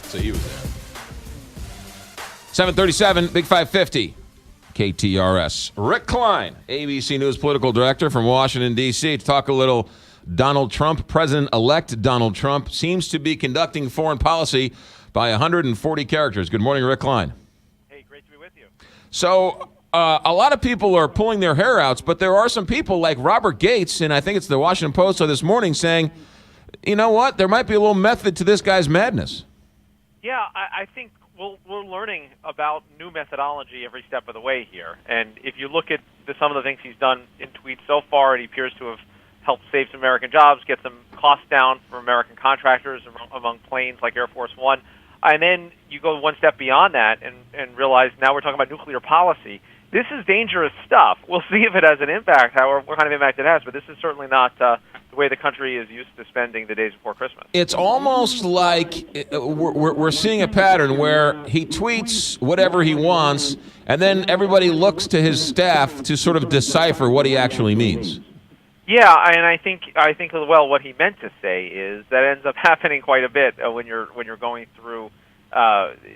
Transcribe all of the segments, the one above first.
So he was there. 737, Big 550, KTRS. Rick Klein, ABC News political director from Washington, D.C., to talk a little Donald Trump. President-elect Donald Trump seems to be conducting foreign policy by 140 characters. Good morning, Rick Klein. Hey, great to be with you. So a lot of people are pulling their hair out, but there are some people like Robert Gates, and I think it's the Washington Post this morning, saying, you know what, there might be a little method to this guy's madness. Yeah, I think we're learning about new methodology every step of the way here. And if you look at some of the things he's done in tweets so far, he appears to have helped save some American jobs, get some costs down for American contractors among planes like Air Force One. And then you go one step beyond that and realize now we're talking about nuclear policy. This is dangerous stuff. We'll see if it has an impact, however, what kind of impact it has, but this is certainly not the way the country is used to spending the days before Christmas. It's almost like we're seeing a pattern where he tweets whatever he wants, and then everybody looks to his staff to sort of decipher what he actually means. Yeah, and I think well, what he meant to say is that ends up happening quite a bit when you're going through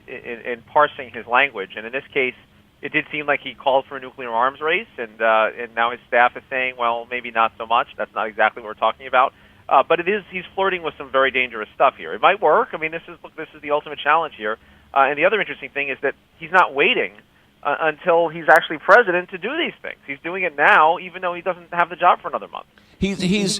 in parsing his language. And in this case, it did seem like he called for a nuclear arms race, and now his staff is saying, well, maybe not so much. That's not exactly what we're talking about. But he's flirting with some very dangerous stuff here. It might work. I mean, this is the ultimate challenge here. And the other interesting thing is that he's not waiting until he's actually president to do these things. He's doing it now, even though he doesn't have the job for another month. He's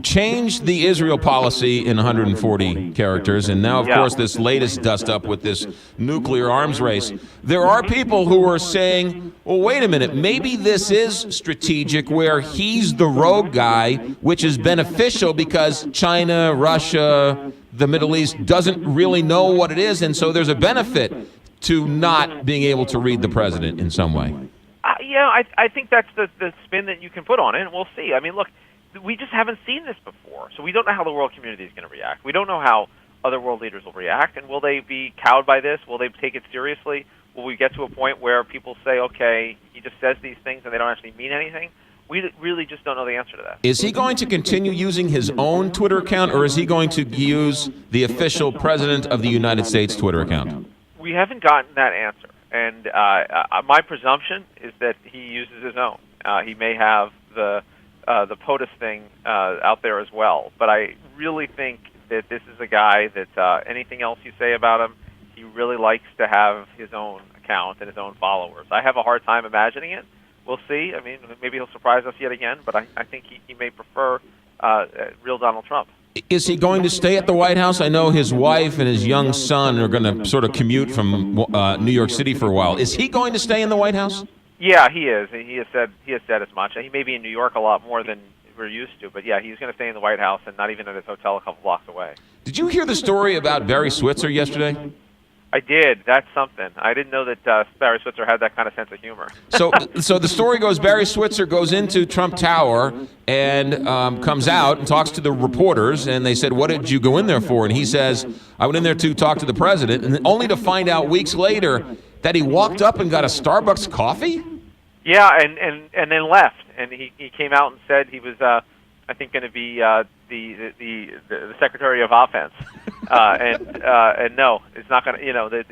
changed the Israel policy in 140 characters, and now, of course, this latest dust-up with this nuclear arms race. There are people who are saying, well, wait a minute, maybe this is strategic where he's the rogue guy, which is beneficial because China, Russia, the Middle East doesn't really know what it is, and so there's a benefit to not being able to read the president in some way. I think that's the spin that you can put on it, and we'll see. I mean, look, we just haven't seen this before, so we don't know how the world community is going to react. We don't know how other world leaders will react, and will they be cowed by this? Will they take it seriously? Will we get to a point where people say, okay, he just says these things and they don't actually mean anything? We really just don't know the answer to that. Is he going to continue using his own Twitter account, or is he going to use the official President of the United States Twitter account? We haven't gotten that answer. And my presumption is that he uses his own. He may have the POTUS thing out there as well. But I really think that this is a guy that anything else you say about him, he really likes to have his own account and his own followers. I have a hard time imagining it. We'll see. I mean, maybe he'll surprise us yet again, but I think he may prefer real Donald Trump. Is he going to stay at the White House? I know his wife and his young son are going to sort of commute from New York City for a while. Is he going to stay in the White House? Yeah, he is. He has said as much. He may be in New York a lot more than we're used to, but yeah, he's going to stay in the White House and not even at his hotel a couple blocks away. Did you hear the story about Barry Switzer yesterday? I did. That's something. I didn't know that Barry Switzer had that kind of sense of humor. So the story goes, Barry Switzer goes into Trump Tower and comes out and talks to the reporters, and they said, what did you go in there for? And he says, I went in there to talk to the president, and only to find out weeks later that he walked up and got a Starbucks coffee? Yeah, and then left. And he came out and said he was, I think, going to be the Secretary of Offense. And no, it's not going to,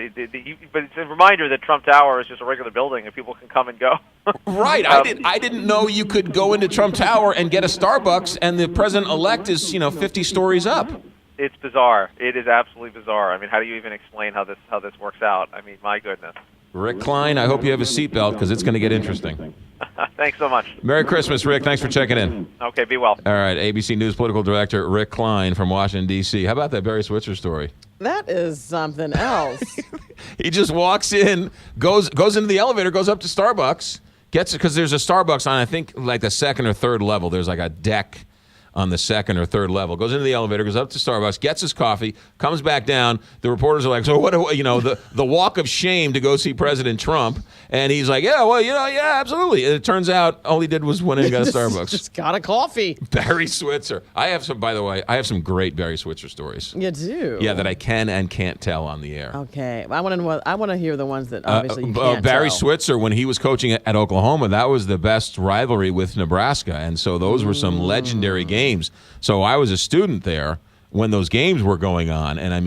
but it's a reminder that Trump Tower is just a regular building and people can come and go. Right. I didn't know you could go into Trump Tower and get a Starbucks and the president-elect is, 50 stories up. It's bizarre. It is absolutely bizarre. I mean, how do you even explain how this works out? I mean, my goodness. Rick Klein, I hope you have a seatbelt because it's going to get interesting. Thanks so much. Merry Christmas, Rick. Thanks for checking in. Okay, be well. All right, ABC News political director Rick Klein from Washington, D.C. How about that Barry Switzer story? That is something else. He just walks in, goes into the elevator, goes up to Starbucks, gets it because there's a Starbucks on, I think, like the second or third level. There's like a deck on the second or third level, goes into the elevator, goes up to Starbucks, gets his coffee, comes back down. The reporters are like, so what, the walk of shame to go see President Trump. And he's like, yeah, absolutely. And it turns out all he did was went in and got a Starbucks. Just got a coffee. Barry Switzer. I have some great Barry Switzer stories. You do? Yeah, that I can and can't tell on the air. Okay. I want to hear the ones that obviously you can't Barry tell. Switzer, when he was coaching at Oklahoma, that was the best rivalry with Nebraska. And so those were some legendary games. So I was a student there when those games were going on. And I mean,